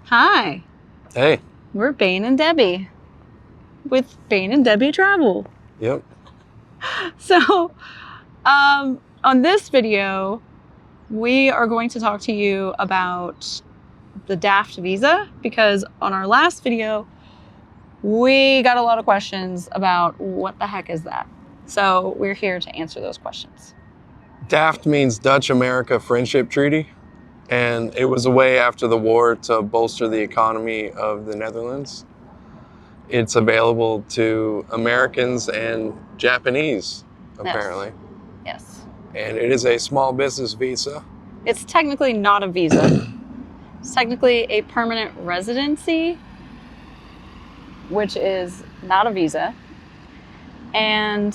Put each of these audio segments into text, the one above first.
Hi. Hey. We're Bane and Debbie with Bane and Debbie Travel. Yep. So, on this video, we are going to talk to you about the DAFT Visa because on our last video, we got a lot of questions about what the heck is that. So we're here to answer those questions. DAFT means Dutch America Friendship Treaty, and it was a way after the war to bolster the economy of the Netherlands. It's available to Americans and Japanese, apparently. Yes. And it is a small business visa. It's technically not a visa. It's technically a permanent residency, which is not a visa. And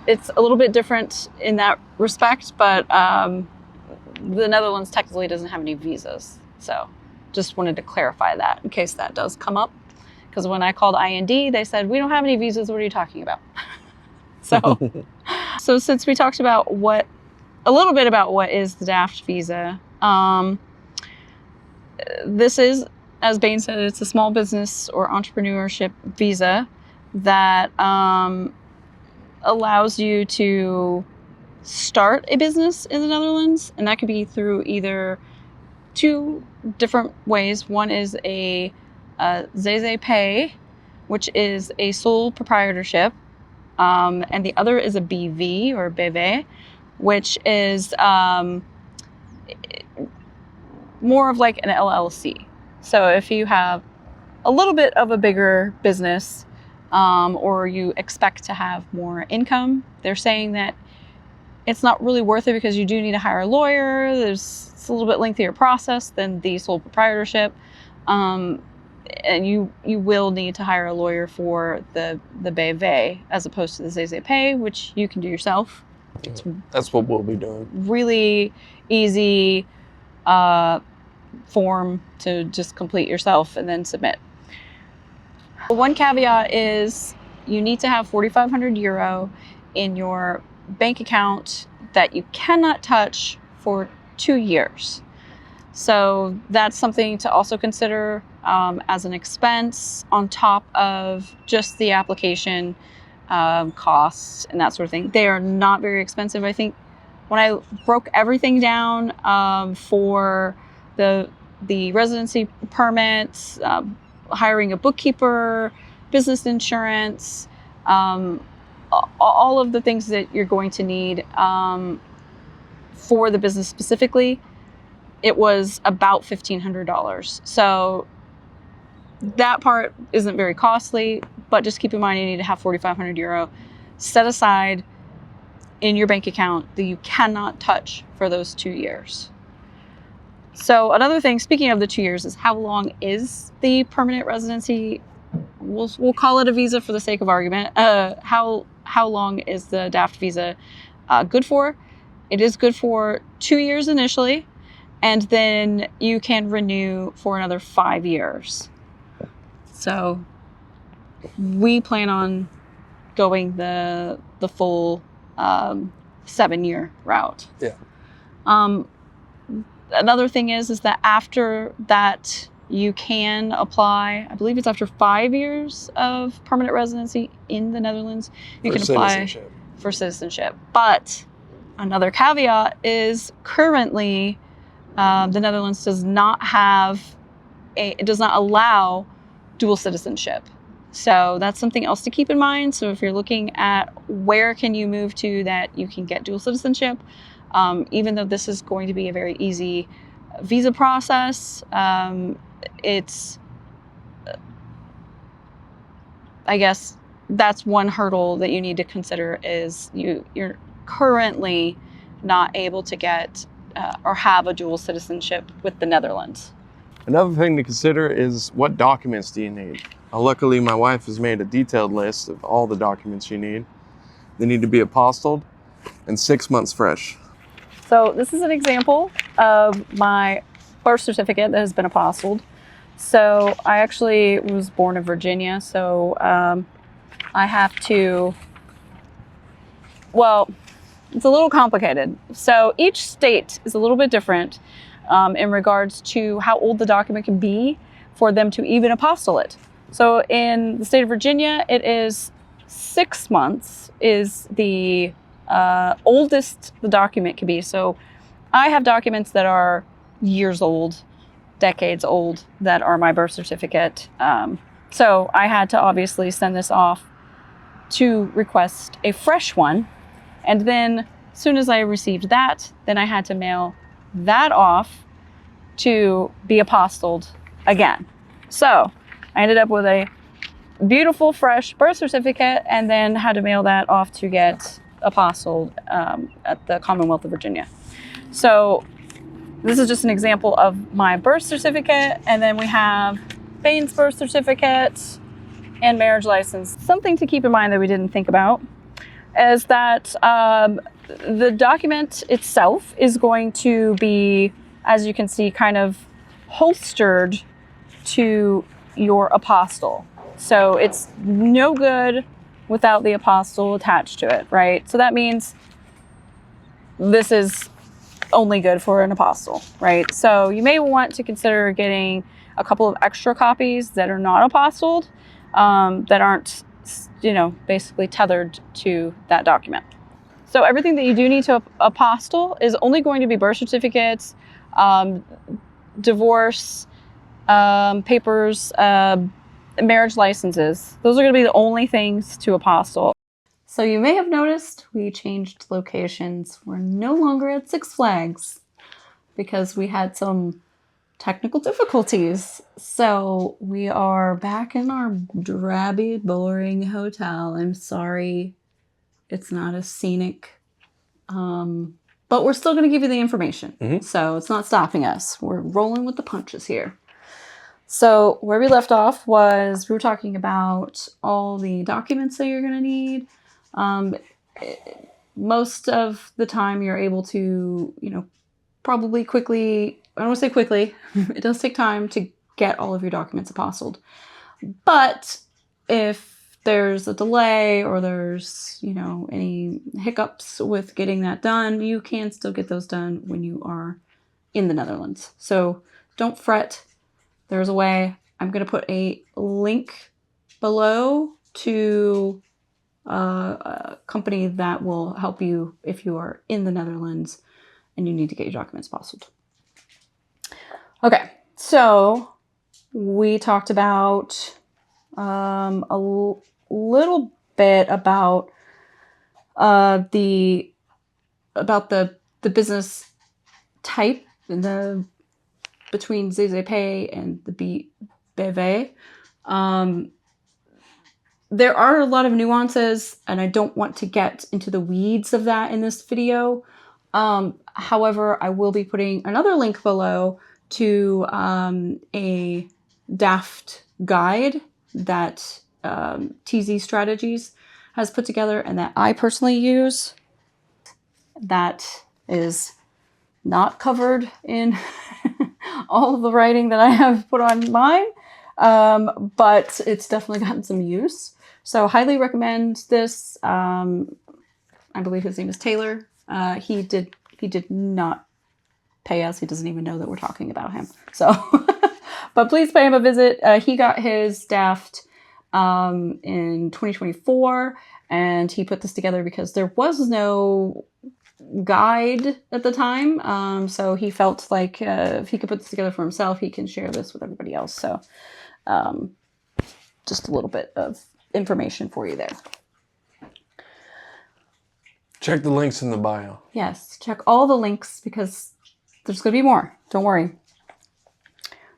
it's a little bit different in that respect, but the Netherlands technically doesn't have any visas. So just wanted to clarify that in case that does come up. Because when I called IND, they said, we don't have any visas. What are you talking about? So since we talked about a little bit about what is the DAFT visa, this is, as Bane said, it's a small business or entrepreneurship visa that allows you to start a business in the Netherlands, and that could be through either two different ways. One is a ZZP, which is a sole proprietorship, and the other is a BV or BV, which is more of like an LLC. So if you have a little bit of a bigger business, or you expect to have more income, they're saying that it's not really worth it because you do need to hire a lawyer. It's a little bit lengthier process than the sole proprietorship. And you will need to hire a lawyer for the BV as opposed to the ZZP, which you can do yourself. That's what we'll be doing. Really easy form to just complete yourself and then submit. One caveat is you need to have 4,500 euro in your bank account that you cannot touch for 2 years. So that's something to also consider as an expense on top of just the application costs and that sort of thing. They are not very expensive. I think when I broke everything down for the residency permits, hiring a bookkeeper, business insurance, all of the things that you're going to need for the business specifically, it was about $1,500. So that part isn't very costly, but just keep in mind you need to have 4,500 euro set aside in your bank account that you cannot touch for those 2 years. So another thing, speaking of the 2 years, is how long is the permanent residency? We'll call it a visa for the sake of argument. How long is the DAFT visa good for? It is good for 2 years initially, and then you can renew for another 5 years. So we plan on going the full 7-year route. Yeah. Another thing is that after that, you can apply, I believe it's after 5 years of permanent residency in the Netherlands, you can apply for citizenship. But another caveat is currently the Netherlands does not allow dual citizenship. So that's something else to keep in mind. So if you're looking at where can you move to that you can get dual citizenship, even though this is going to be a very easy visa process, it's, I guess that's one hurdle that you need to consider is you're currently not able to get or have a dual citizenship with the Netherlands. Another thing to consider is what documents do you need? Luckily, my wife has made a detailed list of all the documents you need. They need to be apostilled and 6 months fresh. So this is an example of my birth certificate that has been apostilled. So I actually was born in Virginia, so I have to, well, it's a little complicated. So each state is a little bit different. in regards to how old the document can be for them to even apostille it. So in the state of Virginia, it is 6 months is the oldest the document can be. So I have documents that are years old, decades old, that are my birth certificate. So I had to obviously send this off to request a fresh one. And then as soon as I received that, then I had to mail that off to be apostilled again. So I ended up with a beautiful fresh birth certificate and then had to mail that off to get apostilled at the Commonwealth of Virginia. So this is just an example of my birth certificate, and then we have Bane's birth certificate and marriage license. Something to keep in mind that we didn't think about is that the document itself is going to be, as you can see, kind of holstered to your apostille. So it's no good without the apostille attached to it, right? So that means this is only good for an apostille, right? So you may want to consider getting a couple of extra copies that are not apostilled, that aren't, basically tethered to that document. So everything that you do need to apostille is only going to be birth certificates, divorce papers, marriage licenses. Those are going to be the only things to apostille. So you may have noticed we changed locations. We're no longer at Six Flags because we had some technical difficulties. So we are back in our drabby, boring hotel. I'm sorry it's not as scenic, but we're still going to give you the information. Mm-hmm. So it's not stopping us. We're rolling with the punches here. So where we left off was we were talking about all the documents that you're going to need. Most of the time you're able to, probably quickly, I don't want to say quickly, it does take time to get all of your documents apostilled. But if there's a delay or there's, any hiccups with getting that done, you can still get those done when you are in the Netherlands. So don't fret. There's a way. I'm going to put a link below to a company that will help you if you are in the Netherlands and you need to get your documents apostilled. Okay, so we talked about a little bit about the business type and between ZZP and the BV. There are a lot of nuances, and I don't want to get into the weeds of that in this video. However, I will be putting another link below to a DAFT guide that TZ Strategies has put together and that I personally use. That is not covered in all of the writing that I have put on mine, but it's definitely gotten some use. So highly recommend this. I believe his name is Taylor. He did not pay us. He doesn't even know that we're talking about him. So, but please pay him a visit. He got his DAFT in 2024, and he put this together because there was no guide at the time. So he felt like if he could put this together for himself, he can share this with everybody else. So just a little bit of information for you there. Check the links in the bio. Yes, check all the links because there's going to be more. Don't worry.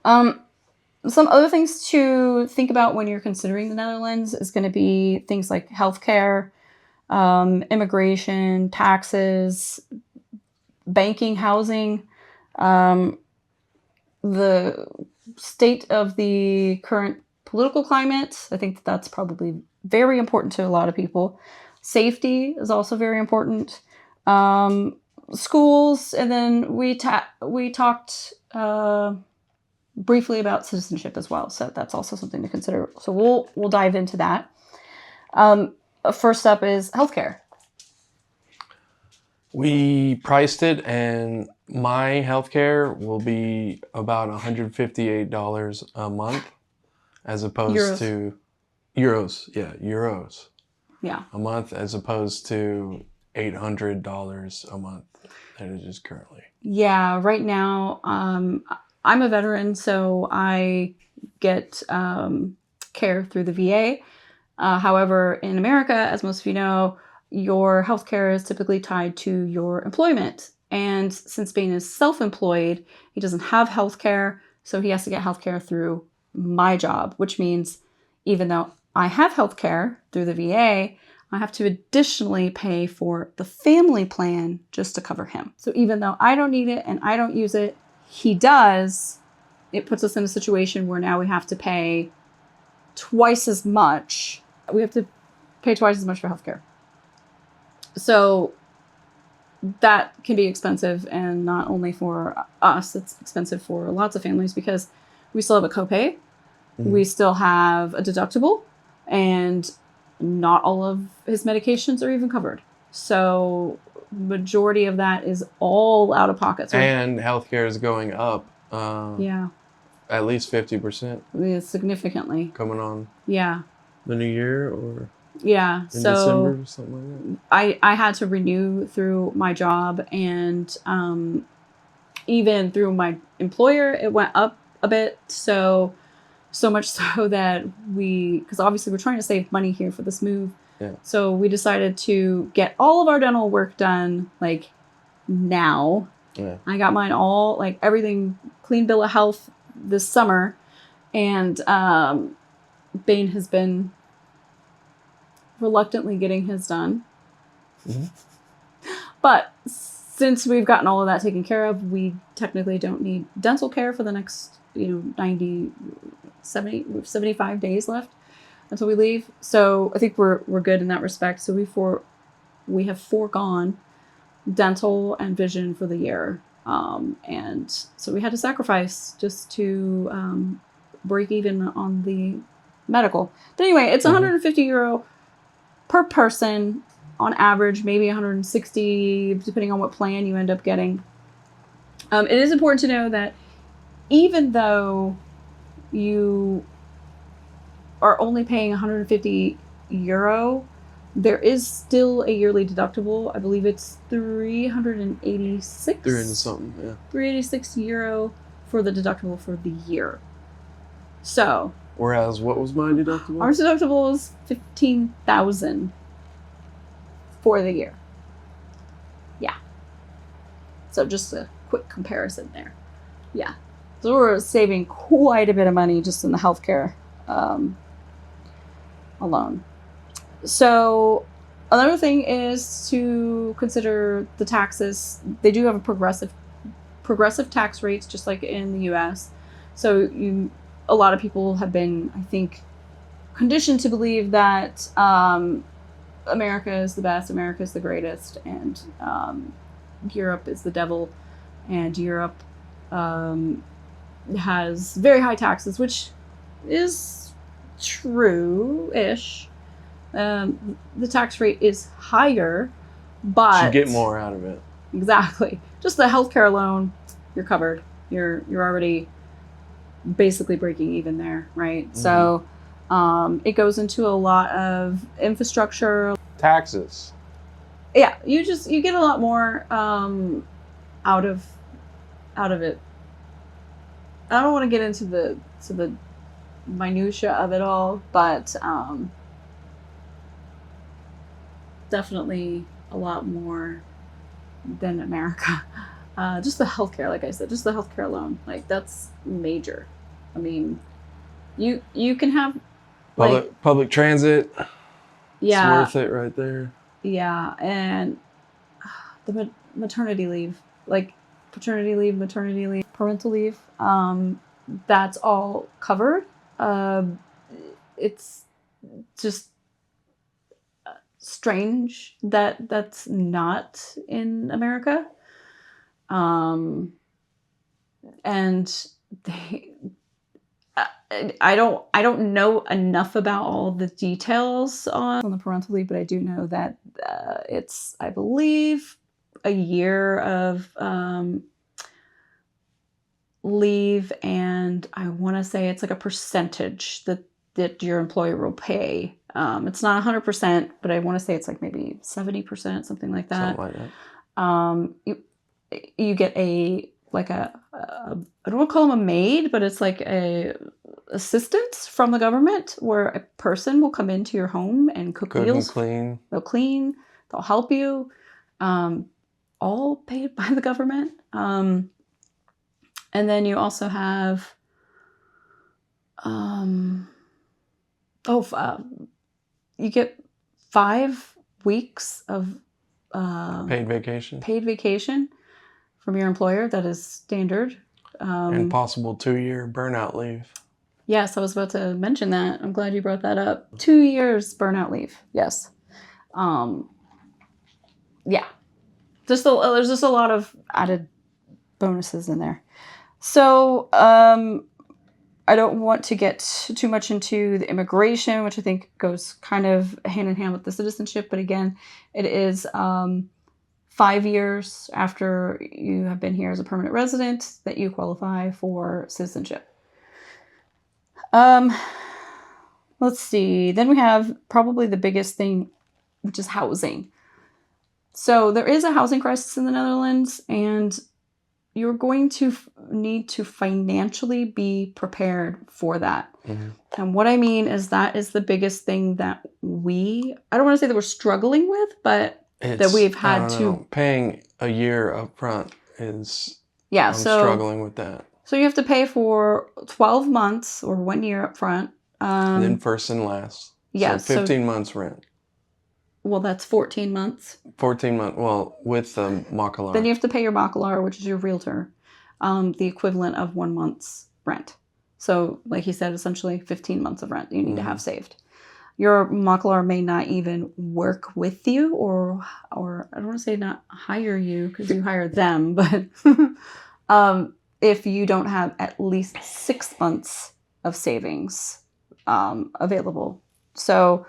Some other things to think about when you're considering the Netherlands is going to be things like healthcare, immigration, taxes, banking, housing, the state of the current political climate. I think that's probably very important to a lot of people. Safety is also very important. Schools, and then we talked briefly about citizenship as well. So that's also something to consider. So we'll dive into that. First up is healthcare. We priced it, and My healthcare will be about $158 a month, as opposed to euros. Yeah, euros. Yeah. A month, as opposed to $800 a month that it is currently. Yeah, right now, I'm a veteran, so I get care through the VA. However, in America, as most of you know, your healthcare is typically tied to your employment. And since Bain is self-employed, he doesn't have healthcare, so he has to get healthcare through my job, which means even though I have healthcare through the VA, I have to additionally pay for the family plan just to cover him. So even though I don't need it and I don't use it, he does. It puts us in a situation where now we have to pay twice as much. We have to pay twice as much for healthcare. So that can be expensive, and not only for us, it's expensive for lots of families because we still have a copay. Mm-hmm. We still have a deductible, and not all of his medications are even covered. So majority of that is all out of pocket. So and healthcare is going up. Yeah. At least 50%. Yeah, significantly. Coming on. Yeah. The new year, or yeah, in so December or something like that. I had to renew through my job, and even through my employer, it went up a bit. So much so that because obviously we're trying to save money here for this move. Yeah. So we decided to get all of our dental work done like now. Yeah. I got mine all, like everything, clean bill of health this summer, and Bain has been reluctantly getting his done. Mm-hmm. But since we've gotten all of that taken care of, we technically don't need dental care for the next 75 days left until we leave. So I think we're good in that respect. So we have foregone dental and vision for the year. And so we had to sacrifice just to break even on the medical. But anyway, it's €150 per person on average, maybe 160, depending on what plan you end up getting. It is important to know that even though you are only paying €150, there is still a yearly deductible. I believe it's 386. 300 something, yeah. €386 for the deductible for the year. So. Whereas, what was my deductible? Our deductible is $15,000 for the year. Yeah. So just a quick comparison there. Yeah. So we're saving quite a bit of money just in the healthcare alone. So another thing is to consider the taxes. They do have a progressive tax rates, just like in the U.S. So a lot of people have been, I think, conditioned to believe that America is the best, America is the greatest, and Europe is the devil, and Europe has very high taxes, which is true-ish. The tax rate is higher, but you get more out of it. Exactly. Just the healthcare alone, you're covered. You're already basically breaking even there, right? Mm-hmm. So it goes into a lot of infrastructure, taxes. Yeah, you get a lot more out of it. I don't want to get into the minutia of it all, but definitely a lot more than America. Just the healthcare, like I said, just the healthcare alone, like that's major. I mean, you can have public transit. Yeah, it's worth it right there. Yeah, and the maternity leave, like paternity leave, maternity leave, parental leave, that's all covered. It's just strange that that's not in America. And I don't know enough about all the details on the parental leave, but I do know that it's, I believe, a year of leave, and I want to say it's like a percentage that your employer will pay. It's not 100%, but I want to say it's like maybe 70%, something like that. Something like that. You get a I don't want to call them a maid, but it's like a assistance from the government where a person will come into your home and cook meals. Clean. They'll clean. They'll help you. All paid by the government. And then you also have you get 5 weeks of Paid vacation from your employer. That is standard. And possible 2-year burnout leave. Yes, I was about to mention that. I'm glad you brought that up. 2 years burnout leave. Yes. Yeah. There's just a lot of added bonuses in there. So I don't want to get too much into the immigration, which I think goes kind of hand in hand with the citizenship. But again, it is 5 years after you have been here as a permanent resident that you qualify for citizenship. Let's see. Then we have probably the biggest thing, which is housing. So there is a housing crisis in the Netherlands, and you're going to need to financially be prepared for that. Mm-hmm. And what I mean is that is the biggest thing that I don't want to say that we're struggling with, but that we've had to... Paying a year up front is... Yeah, I'm struggling with that. So you have to pay for 12 months or 1 year up front. And then first and last. Yeah. So 15 months rent. Well, that's 14 months. 14 months. Well, with the Makelaar. Then you have to pay your Makelaar, which is your realtor, the equivalent of 1 month's rent. So, like he said, essentially 15 months of rent you need to have saved. Your Makelaar may not even work with you, or I don't want to say not hire you because you hire them, but if you don't have at least 6 months of savings available. So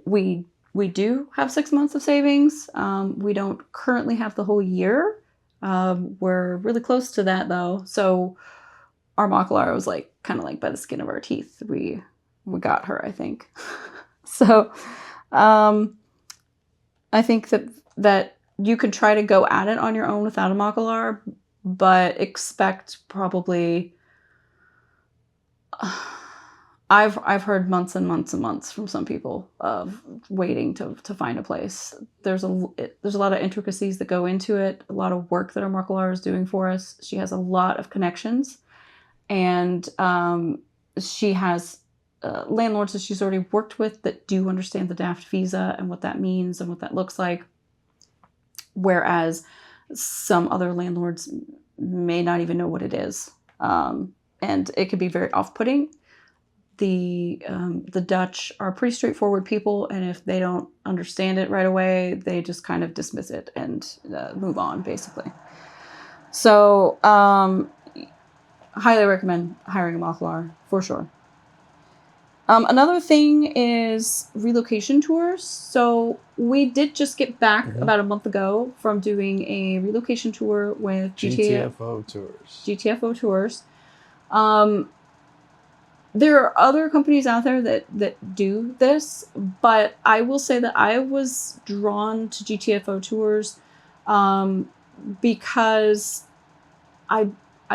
we do have 6 months of savings. We don't currently have the whole year. We're really close to that though. So our Makelaar was like kind of like by the skin of our teeth. We got her, I think. So I think that you could try to go at it on your own without a Makelaar, but expect probably... I've heard months and months and months from some people of waiting to find a place. There's a lot of intricacies that go into it, a lot of work that our Makelaar is doing for us. She has a lot of connections, and she has landlords that she's already worked with that do understand the DAFT Visa and what that means and what that looks like, whereas some other landlords may not even know what it is, and it could be very off-putting. The Dutch are pretty straightforward people, and if they don't understand it right away, they just kind of dismiss it and move on, basically. So, highly recommend hiring a Makelaar, for sure. Another thing is relocation tours. So we did just get back about a month ago from doing a relocation tour with GTFO Tours. GTFO Tours. There are other companies out there that do this, but I will say that I was drawn to GTFO Tours because I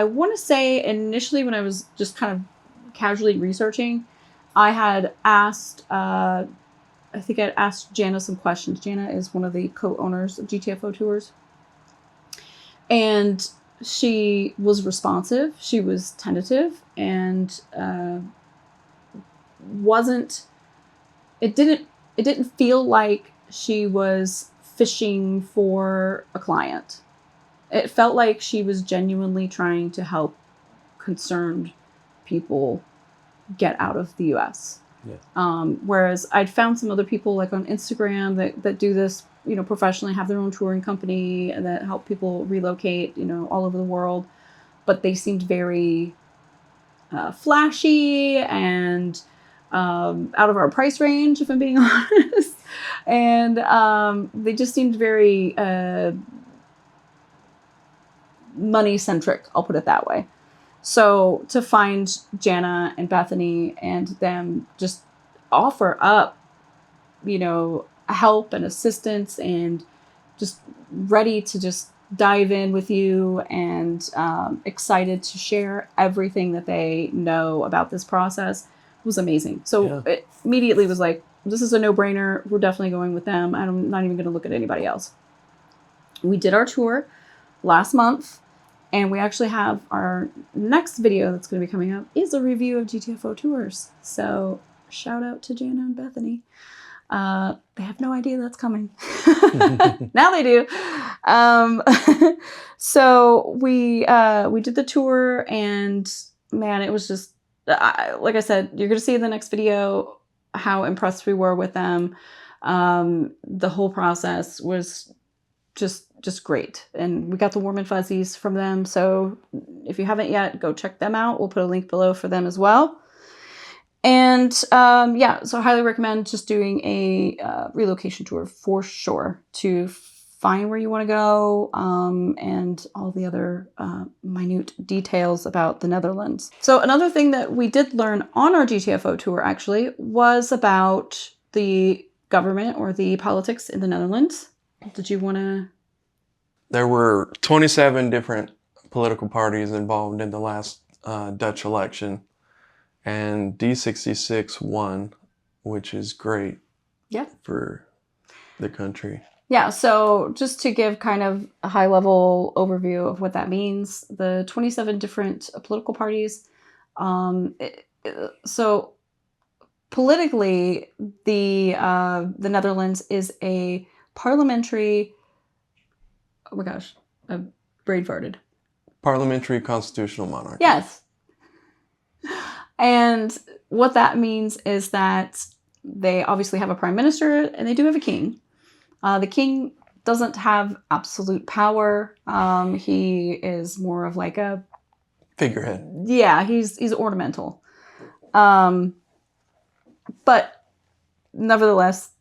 want to say initially when I was just kind of casually researching, I had asked, I think I'd asked Jana some questions. Jana is one of the co-owners of GTFO Tours. And she was responsive. She was tentative, and it didn't feel like she was fishing for a client. It felt like she was genuinely trying to help concerned people get out of the US. Yeah. Whereas I'd found some other people like on Instagram that do this, professionally, have their own touring company and that help people relocate, all over the world. But they seemed very flashy and out of our price range, if I'm being honest. And they just seemed very money-centric, I'll put it that way. So to find Jana and Bethany and them just offer up, help and assistance and just ready to just dive in with you and excited to share everything that they know about this process was amazing. So it immediately was like, this is a no-brainer. We're definitely going with them. I'm not even going to look at anybody else. We did our tour last month, and we actually have our next video that's going to be coming up is a review of GTFO Tours. So shout out to Jana and Bethany. They have no idea that's coming. Now they do. So we did the tour, and man, it was just, like I said, you're going to see in the next video how impressed we were with them. The whole process was just great. And we got the warm and fuzzies from them. So if you haven't yet, go check them out. We'll put a link below for them as well. And so I highly recommend just doing a relocation tour for sure to find where you want to go and all the other minute details about the Netherlands. So another thing that we did learn on our GTFO tour actually was about the government or the politics in the Netherlands. Did you want to? There were 27 different political parties involved in the last Dutch election. And D66 won, which is great for the country. Yeah, so just to give kind of a high-level overview of what that means, the 27 different political parties. So politically, the Netherlands is a parliamentary. Oh my gosh, I brain farted. Parliamentary constitutional monarchy. Yes. And what that means is that they obviously have a prime minister and they do have a king. The king doesn't have absolute power. He is more of like a figurehead. Yeah, he's ornamental. But nevertheless,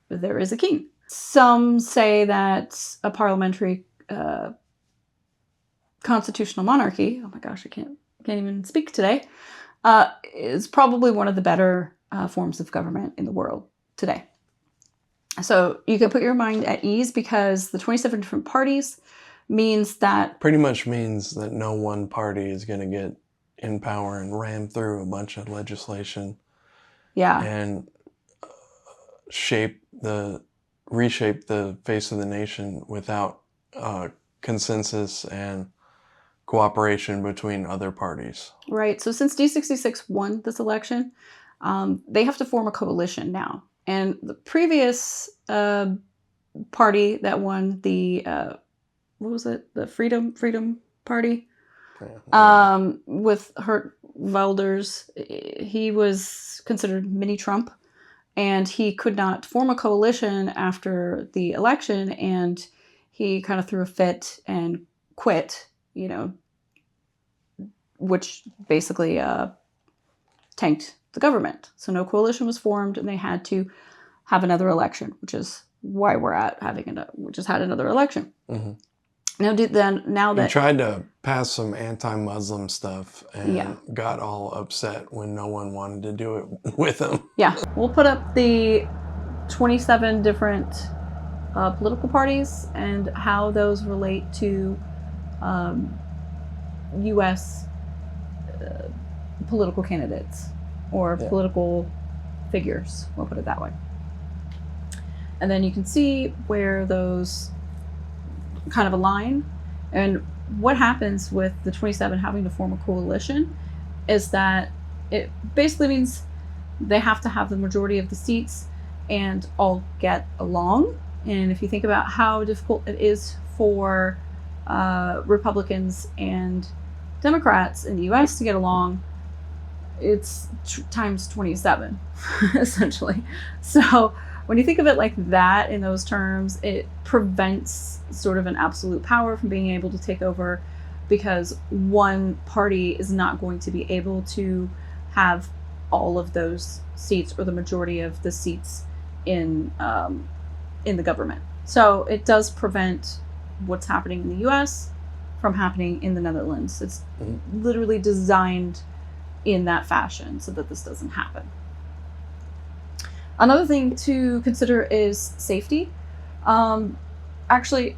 there is a king. Some say that a parliamentary constitutional monarchy, oh my gosh, I can't even speak today, is probably one of the better forms of government in the world today. So you can put your mind at ease because the 27 different parties means that... Pretty much means that no one party is going to get in power and ram through a bunch of legislation. Yeah. And reshape the face of the nation without consensus and cooperation between other parties. Right. So since D66 won this election, they have to form a coalition now. And the previous party that won the, what was it? The Freedom Party? Yeah. With Geert Wilders, he was considered mini Trump. And he could not form a coalition after the election. And he kind of threw a fit and quit, which basically tanked the government. So no coalition was formed, and they had to have another election, which is why we're at we just had another election. Mm-hmm. Now that he tried to pass some anti-Muslim stuff and got all upset when no one wanted to do it with him. Yeah, we'll put up the 27 different political parties and how those relate to U.S. Political candidates or political figures. We'll put it that way. And then you can see where those kind of align. And what happens with the 27 having to form a coalition is that it basically means they have to have the majority of the seats and all get along. And if you think about how difficult it is for Republicans and Democrats in the US to get along, it's times 27, essentially. So when you think of it like that in those terms, it prevents sort of an absolute power from being able to take over because one party is not going to be able to have all of those seats or the majority of the seats in the government. So it does prevent what's happening in the US from happening in the Netherlands. It's literally designed in that fashion so that this doesn't happen. Another thing to consider is safety. Actually,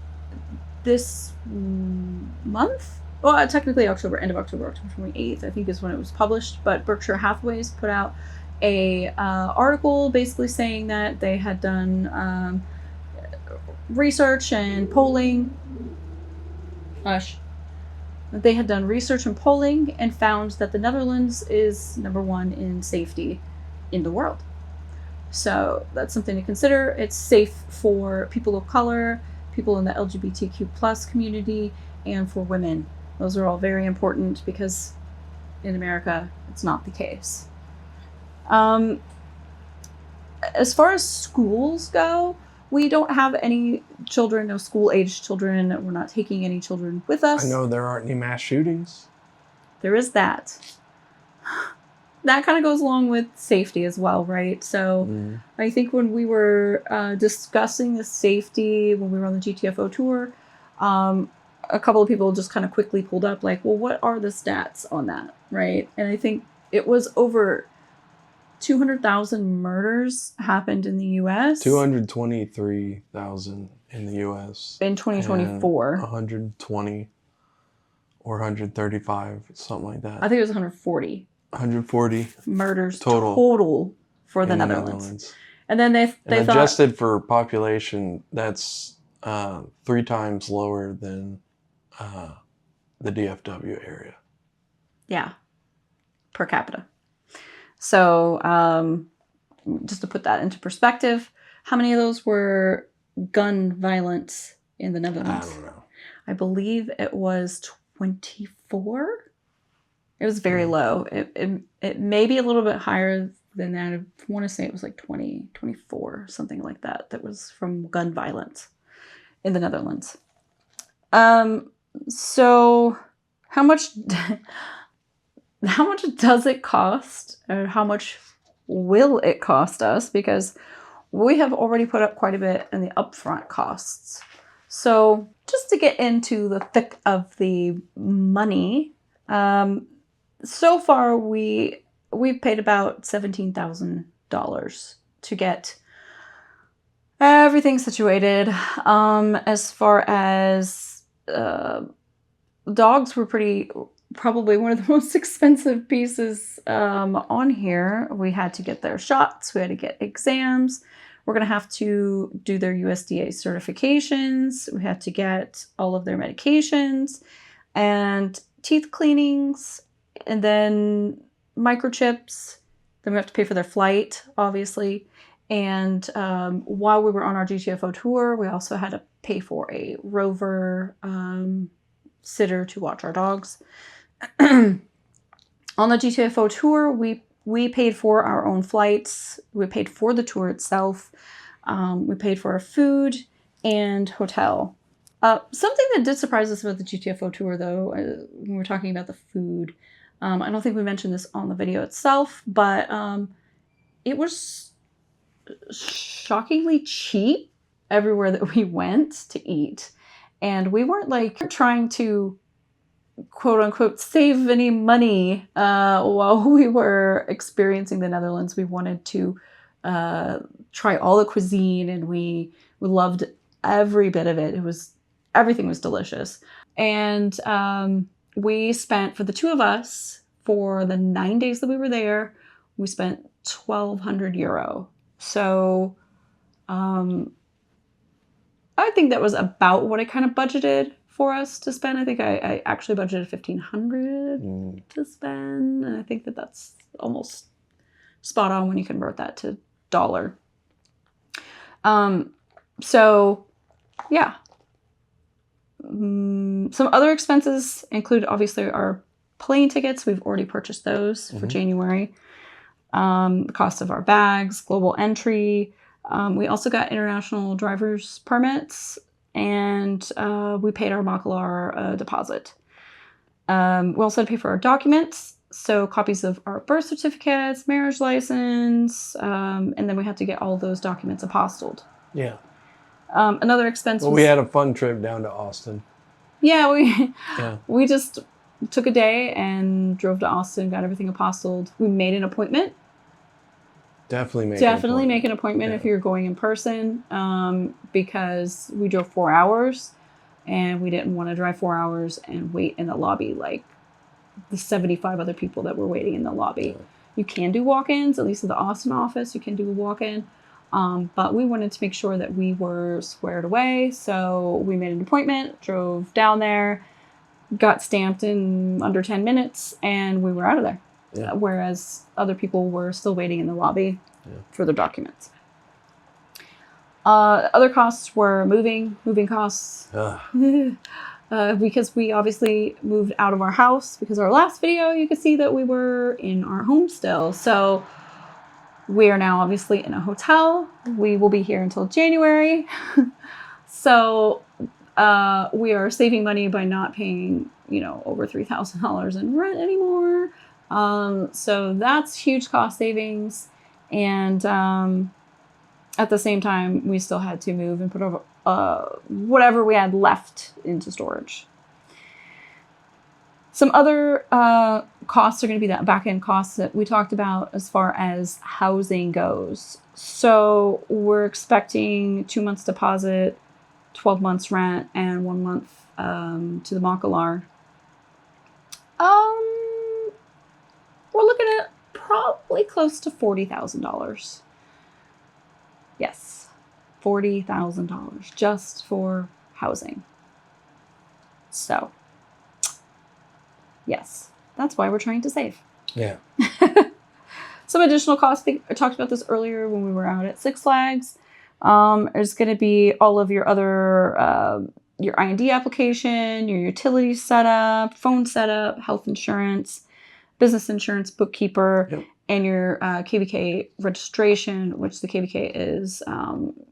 this month, well, technically end of October 28th, I think is when it was published, but Berkshire Hathaway's put out a article basically saying that they had done research and polling. They had done research and polling and found that the Netherlands is number 1 in safety in the world. So that's something to consider. It's safe for people of color, people in the LGBTQ plus community, and for women. Those are all very important because in America, it's not the case. As far as schools go, we don't have any children, no school-aged children. We're not taking any children with us. I know there aren't any mass shootings. There is that. That kind of goes along with safety as well, right? So I think when we were discussing the safety, when we were on the GTFO tour, a couple of people just kind of quickly pulled up like, well, what are the stats on that, right? And I think it was over 200,000 murders happened in the U.S. 223,000 in the U.S. in 2024. 120 or 135, something like that. I think it was 140. 140 murders total for the Netherlands. And then they thought, adjusted for population, that's 3 times lower than the DFW area. Yeah, per capita. So just to put that into perspective, how many of those were gun violence in the Netherlands? I don't know. I believe it was 24. It was very low. It may be a little bit higher than that. I want to say it was like 20, 24, something like that. That was from gun violence in the Netherlands. So how much does it cost? Or how much will it cost us? Because we have already put up quite a bit in the upfront costs. So just to get into the thick of the money, so far we've paid about $17,000 to get everything situated. As far as dogs were probably one of the most expensive pieces on here. We had to get their shots. We had to get exams. We're going to have to do their USDA certifications. We had to get all of their medications and teeth cleanings, and then microchips. Then we have to pay for their flight, obviously. And while we were on our GTFO tour, we also had to pay for a rover sitter to watch our dogs. On the GTFO tour, we paid for our own flights. We paid for the tour itself. We paid for our food and hotel. Something that did surprise us about the GTFO tour, though, when we're talking about the food, I don't think we mentioned this on the video itself, but it was shockingly cheap everywhere that we went to eat. And we weren't like trying to quote unquote save any money while we were experiencing the Netherlands. We wanted to try all the cuisine, and we loved every bit of it. Everything was delicious. And we spent, for the two of us, for the 9 days that we were there, we spent 1,200 euro. So I think that was about what I kind of budgeted for us to spend. I think I actually budgeted 1,500 to spend. And I think that that's almost spot on when you convert that to dollar. So yeah. Some other expenses include obviously our plane tickets. We've already purchased those for January. The cost of our bags, global entry. We also got international driver's permits, and we paid our Mackelaar deposit. We also had to pay for our documents, so copies of our birth certificates, marriage license, and then we had to get all of those documents apostilled. Yeah. Another expense was... we had a fun trip down to Austin. Yeah, Yeah. we just took a day and drove to Austin, got everything apostilled. We made an appointment. Definitely Make an appointment if you're going in person, because we drove 4 hours and we didn't want to drive 4 hours and wait in the lobby like the 75 other people that were waiting in the lobby. Yeah. You can do walk-ins, at least at the Austin office, you can do a walk-in. But we wanted to make sure that we were squared away. So we made an appointment, drove down there, got stamped in under 10 minutes, and we were out of there. Yeah. Whereas other people were still waiting in the lobby for their documents. Other costs were moving costs. Because we obviously moved out of our house, because our last video, you could see that we were in our home still. So we are now obviously in a hotel. We will be here until January. So we are saving money by not paying, over $3,000 in rent anymore. So that's huge cost savings. And at the same time, we still had to move and put over whatever we had left into storage. Some other costs are going to be that back-end costs that we talked about as far as housing goes. So we're expecting 2 months deposit, 12 months rent, and 1 month to the Mackillard. We're looking at probably close to $40,000. Yes, $40,000 just for housing. So, yes, that's why we're trying to save. Yeah. Some additional costs. I talked about this earlier when we were out at Six Flags. There's going to be all of your other, your I&D application, your utility setup, phone setup, health insurance, business insurance, bookkeeper, and your KVK registration, which the KVK is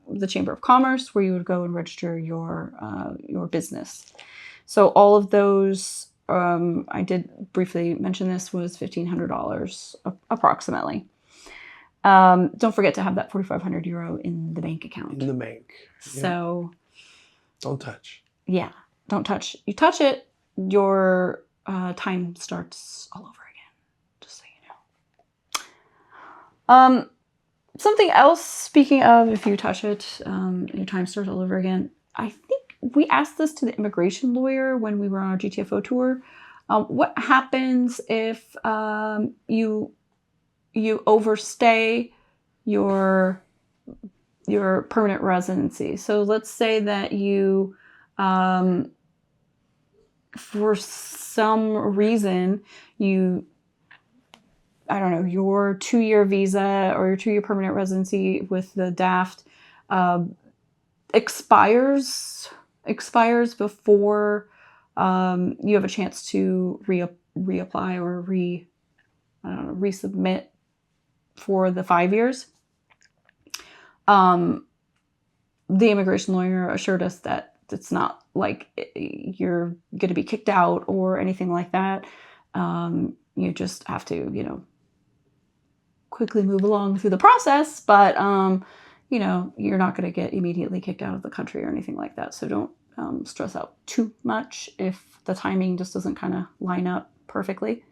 the Chamber of Commerce, where you would go and register your business. So all of those, I did briefly mention this, was $1,500 approximately. Don't forget to have that 4,500 euro in the bank account. In the bank. So don't touch. Yeah, don't touch. You touch it, your time starts all over again. Just so you know. Something else, speaking of if you touch it, your time starts all over again. I think we asked this to the immigration lawyer when we were on our GTFO tour. What happens if you overstay your permanent residency? So let's say that you, for some reason, your 2-year visa or your 2-year permanent residency with the DAFT expires before you have a chance to reapply or resubmit for the 5 years. The immigration lawyer assured us that it's not like you're going to be kicked out or anything like that. You just have to, quickly move along through the process, but you're not going to get immediately kicked out of the country or anything like that. So don't stress out too much if the timing just doesn't kind of line up perfectly.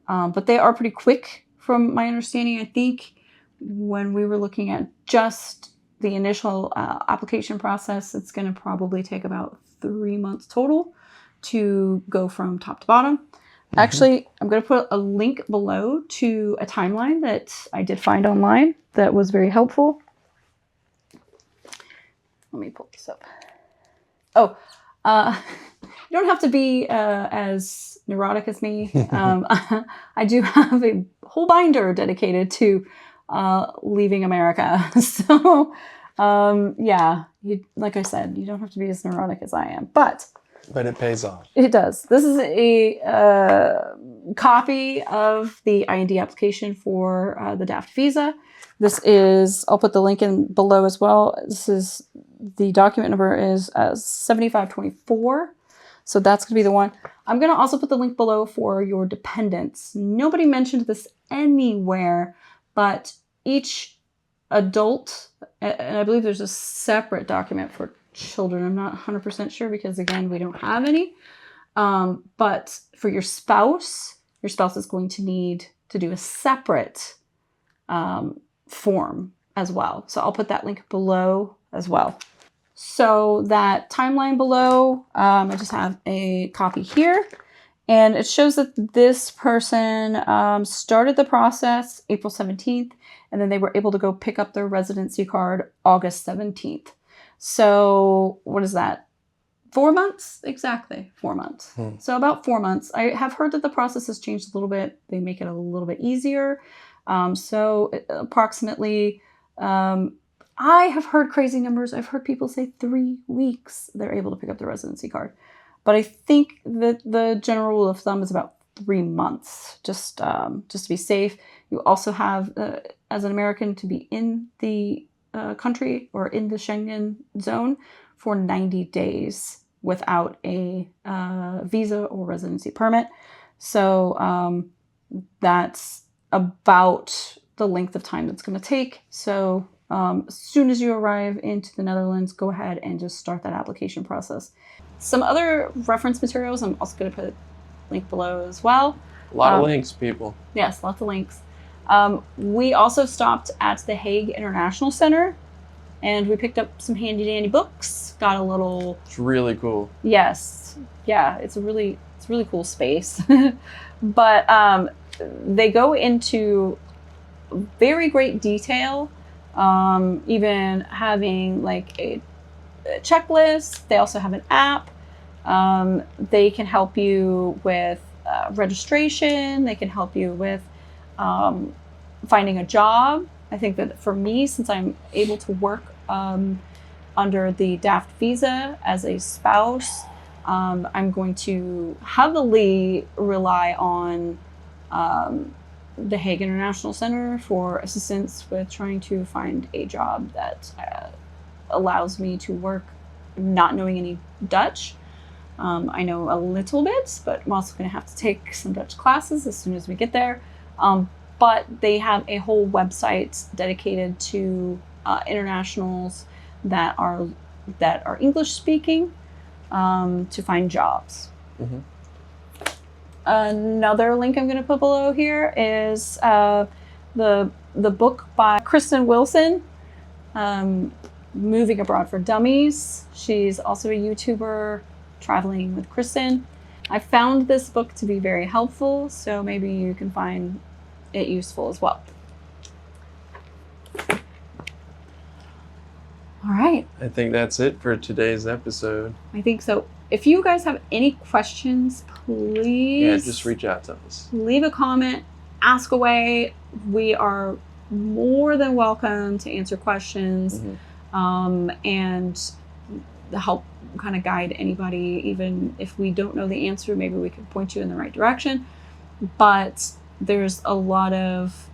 But they are pretty quick from my understanding. I think when we were looking at just the initial application process, it's going to probably take about 3 months total to go from top to bottom. Mm-hmm. Actually, I'm going to put a link below to a timeline that I did find online that was very helpful. Let me pull this up. Oh, you don't have to be as neurotic as me. I do have a whole binder dedicated to leaving America. So, like I said, you don't have to be as neurotic as I am, but it pays off. It does. This is a copy of the I&D application for the DAFT Visa. This is, I'll put the link in below as well. The document number is 7524. So that's going to be the one. I'm going to also put the link below for your dependents. Nobody mentioned this anywhere, but each adult, and I believe there's a separate document for children, I'm not 100% sure because, again, we don't have any. But for your spouse is going to need to do a separate form as well. So I'll put that link below as well. So that timeline below, I just have a copy here. And it shows that this person started the process April 17th, and then they were able to go pick up their residency card August 17th. So what is that? 4 months? Exactly, 4 months. So about 4 months. I have heard that the process has changed a little bit. They make it a little bit easier. So approximately, I have heard crazy numbers. I've heard people say 3 weeks they're able to pick up the residency card. But I think that the general rule of thumb is about 3 months, just to be safe. You also have, as an American, to be in the country or in the Schengen zone for 90 days without a visa or residency permit. So that's about the length of time that's going to take. So as soon as you arrive into the Netherlands, go ahead and just start that application process. Some other reference materials, I'm also going to put a link below as well. A lot of links, people. Yes, lots of links. We also stopped at the Hague International Center, and we picked up some handy dandy books. Got a little. It's really cool. Yes, yeah, it's a really cool space. But they go into very great detail, even having like a checklist. They also have an app. They can help you with registration. They can help you with finding a job. I think that for me, since I'm able to work under the DAFT Visa as a spouse, I'm going to heavily rely on the Hague International Center for assistance with trying to find a job that allows me to work not knowing any Dutch. I know a little bit, but I'm also going to have to take some Dutch classes as soon as we get there. But they have a whole website dedicated to internationals that are English speaking to find jobs. Mm-hmm. Another link I'm going to put below here is the book by Kristen Wilson, Moving Abroad for Dummies. She's also a YouTuber, traveling with Kristen. I found this book to be very helpful, so maybe you can find it useful as well. All right. I think that's it for today's episode. I think so. If you guys have any questions, please just reach out to us. Leave a comment, ask away. We are more than welcome to answer questions, and help kind of guide anybody. Even if we don't know the answer, maybe we can point you in the right direction. But there's a lot of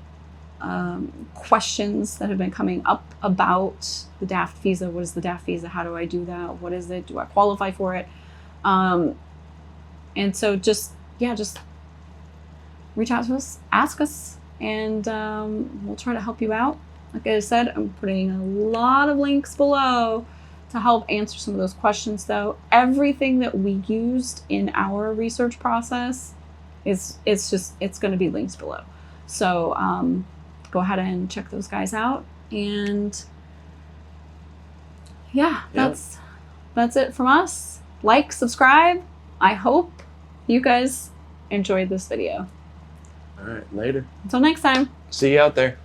questions that have been coming up about the DAFT visa. What is the DAFT visa? How do I do that? What is it? Do I qualify for it? And so just reach out to us, ask us, and we'll try to help you out. Like I said, I'm putting a lot of links below to help answer some of those questions, though. Everything that we used in our research process it's going to be links below. So go ahead and check those guys out. And that's it from us. Like, subscribe. I hope you guys enjoyed this video. All right, later. Until next time. See you out there.